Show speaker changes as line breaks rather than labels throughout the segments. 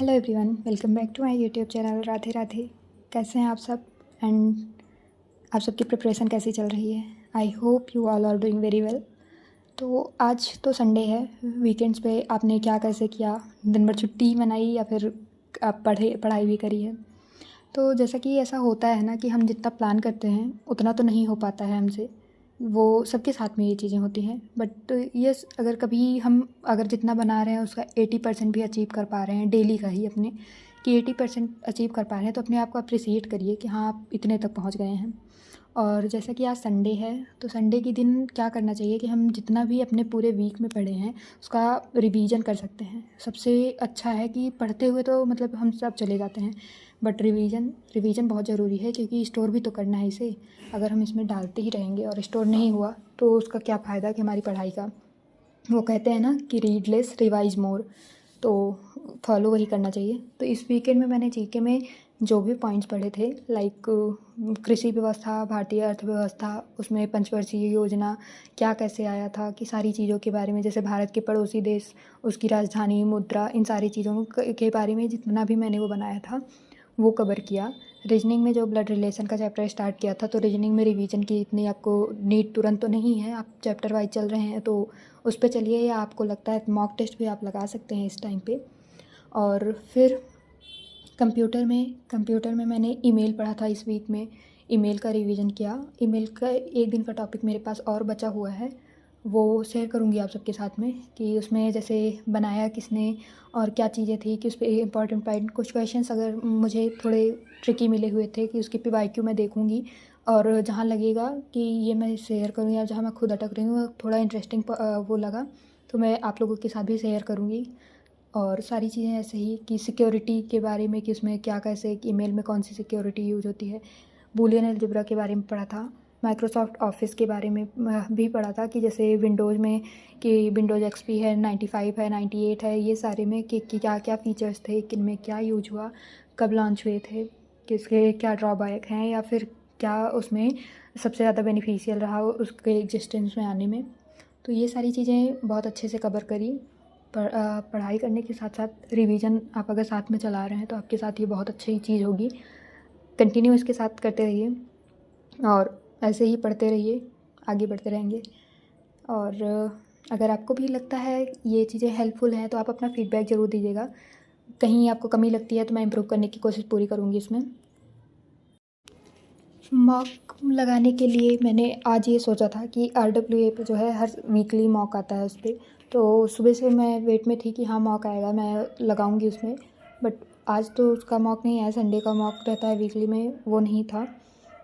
Hello everyone, welcome back to my YouTube channel Radhe Radhe. कैसे हैं आप सब एंड आप सबकी प्रिपरेशन कैसी चल रही है? I hope you all are doing very well. तो आज तो संडे है, वीकेंड्स पे आपने क्या कैसे किया? दिन भर छुट्टी मनाई या फिर आप पढ़ाई भी करी है? तो जैसा कि ऐसा होता है ना कि हम जितना प्लान करते हैं उतना तो नहीं हो पाता है हमसे। वो सबके साथ में ये चीज़ें होती हैं, बट ये अगर कभी हम अगर जितना बना रहे हैं उसका 80% भी अचीव कर पा रहे हैं डेली का ही अपने, कि 80% अचीव कर पा रहे हैं, तो अपने आप को अप्रिसिएट करिए कि हाँ आप इतने तक पहुंच गए हैं। और जैसा कि आज संडे है, तो संडे के दिन क्या करना चाहिए कि हम जितना भी अपने पूरे वीक में पढ़े हैं उसका रिवीजन कर सकते हैं। सबसे अच्छा है कि पढ़ते हुए तो मतलब हम सब चले जाते हैं, बट रिवीजन बहुत ज़रूरी है, क्योंकि स्टोर भी तो करना है इसे। अगर हम इसमें डालते ही रहेंगे और स्टोर नहीं हुआ तो उसका क्या फ़ायदा कि हमारी पढ़ाई का। वो कहते हैं ना कि रीड लेस रिवाइज मोर, तो फॉलो वही करना चाहिए। तो इस वीकेंड में मैंने जीके में जो भी पॉइंट्स पढ़े थे, लाइक कृषि व्यवस्था, भारतीय अर्थव्यवस्था, उसमें पंचवर्षीय योजना क्या कैसे आया था, कि सारी चीज़ों के बारे में, जैसे भारत के पड़ोसी देश, उसकी राजधानी, मुद्रा, इन सारी चीज़ों के बारे में जितना भी मैंने वो बनाया था वो कवर किया। रीजनिंग में जो ब्लड रिलेशन का चैप्टर स्टार्ट किया था, तो रीजनिंग में रिवीजन की इतनी आपको नीड तुरंत तो नहीं है, आप चैप्टर वाइज चल रहे हैं तो उस पर चलिए, या आपको लगता है मॉक टेस्ट भी आप लगा सकते हैं इस टाइम पे। और फिर कंप्यूटर में मैंने ईमेल पढ़ा था इस वीक में, ईमेल का रिवीजन किया। ईमेल का एक दिन का टॉपिक मेरे पास और बचा हुआ है, वो शेयर करूँगी आप सबके साथ में, कि उसमें जैसे बनाया किसने और क्या चीज़ें थी, कि उस पर इंपॉर्टेंट पॉइंट, कुछ क्वेश्चंस अगर मुझे थोड़े ट्रिकी मिले हुए थे कि उसकी PYQ मैं देखूँगी, और जहाँ लगेगा कि ये मैं शेयर करूँ या जहाँ मैं खुद अटक रही हूँ थोड़ा इंटरेस्टिंग वो लगा तो मैं आप लोगों के साथ भी शेयर करूँगी। और सारी चीज़ें ऐसे ही कि सिक्योरिटी के बारे में, कि उसमें क्या कैसे ईमेल में कौन सी सिक्योरिटी यूज होती है, बूलियन अलजेब्रा के बारे में पढ़ा था, माइक्रोसॉफ्ट ऑफिस के बारे में भी पढ़ा था, कि जैसे विंडोज़ में कि विंडोज़ XP है, 95 है, 98 है, ये सारे में कि क्या क्या फ़ीचर्स थे, किन में क्या यूज हुआ, कब लॉन्च हुए थे, कि उसके क्या ड्रॉबैक हैं, या फिर क्या उसमें सबसे ज़्यादा बेनिफिशियल रहा उसके एग्जिस्टेंस में आने में। तो ये सारी चीज़ें बहुत अच्छे से कवर करी। पढ़ाई करने के साथ साथ रिवीजन आप अगर साथ में चला रहे हैं तो आपके साथ ये बहुत अच्छी चीज़ होगी। कंटिन्यू इसके साथ करते रहिए और ऐसे ही पढ़ते रहिए, आगे बढ़ते रहेंगे। और अगर आपको भी लगता है ये चीज़ें हेल्पफुल हैं तो आप अपना फीडबैक ज़रूर दीजिएगा। कहीं आपको कमी लगती है तो मैं इम्प्रूव करने की कोशिश पूरी करूँगी इसमें। मॉक लगाने के लिए मैंने आज ये सोचा था कि RWA पे जो है हर वीकली मॉक आता है उस पर, तो सुबह से मैं वेट में थी कि हाँ मॉक आएगा, मैं लगाऊंगी उसमें। बट आज तो उसका मॉक नहीं आया, संडे का मॉक रहता है वीकली में, वो नहीं था,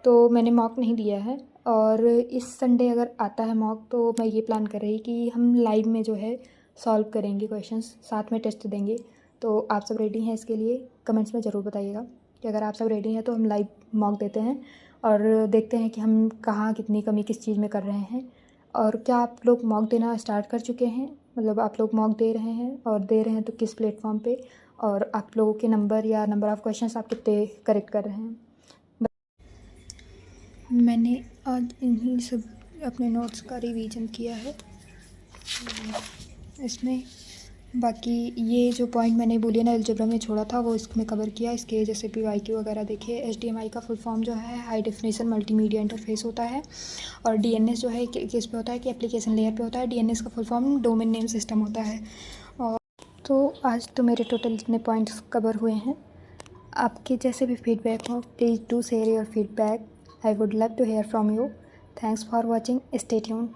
तो मैंने मॉक नहीं दिया है। और इस संडे अगर आता है मॉक तो मैं ये प्लान कर रही कि हम लाइव में जो है सॉल्व करेंगे क्वेश्चंस, साथ में टेस्ट देंगे। तो आप सब रेडी हैं इसके लिए? कमेंट्स में ज़रूर बताइएगा कि अगर आप सब रेडी हैं तो हम लाइव मॉक देते हैं और देखते हैं कि हम कहाँ कितनी कमी किस चीज़ में कर रहे हैं। और क्या आप लोग मॉक देना स्टार्ट कर चुके हैं? मतलब आप लोग मॉक दे रहे हैं, और दे रहे हैं तो किस प्लेटफॉर्म पे, और आप लोगों के नंबर या नंबर ऑफ़ क्वेश्चंस आप कितने करेक्ट कर रहे हैं? मैंने आज इन्हीं सब अपने नोट्स का रिवीजन किया है इसमें। बाकी ये जो पॉइंट मैंने बूलियन अलजेब्रा में छोड़ा था वो इसमें कवर किया। इसके जैसे PYQ वगैरह देखिए। HDMI का फुल फॉर्म जो है हाई डेफिनेशन मल्टीमीडिया इंटरफेस होता है, और DNS जो है किस पे होता है कि एप्लीकेशन लेयर पे होता है। DNS का full form domain name system होता है। और तो आज तो मेरे टोटल जितने पॉइंट्स कवर हुए हैं। आपके जैसे भी फीडबैक हो please do share your feedback, I would love to hear from you. Thanks for watching, stay tuned.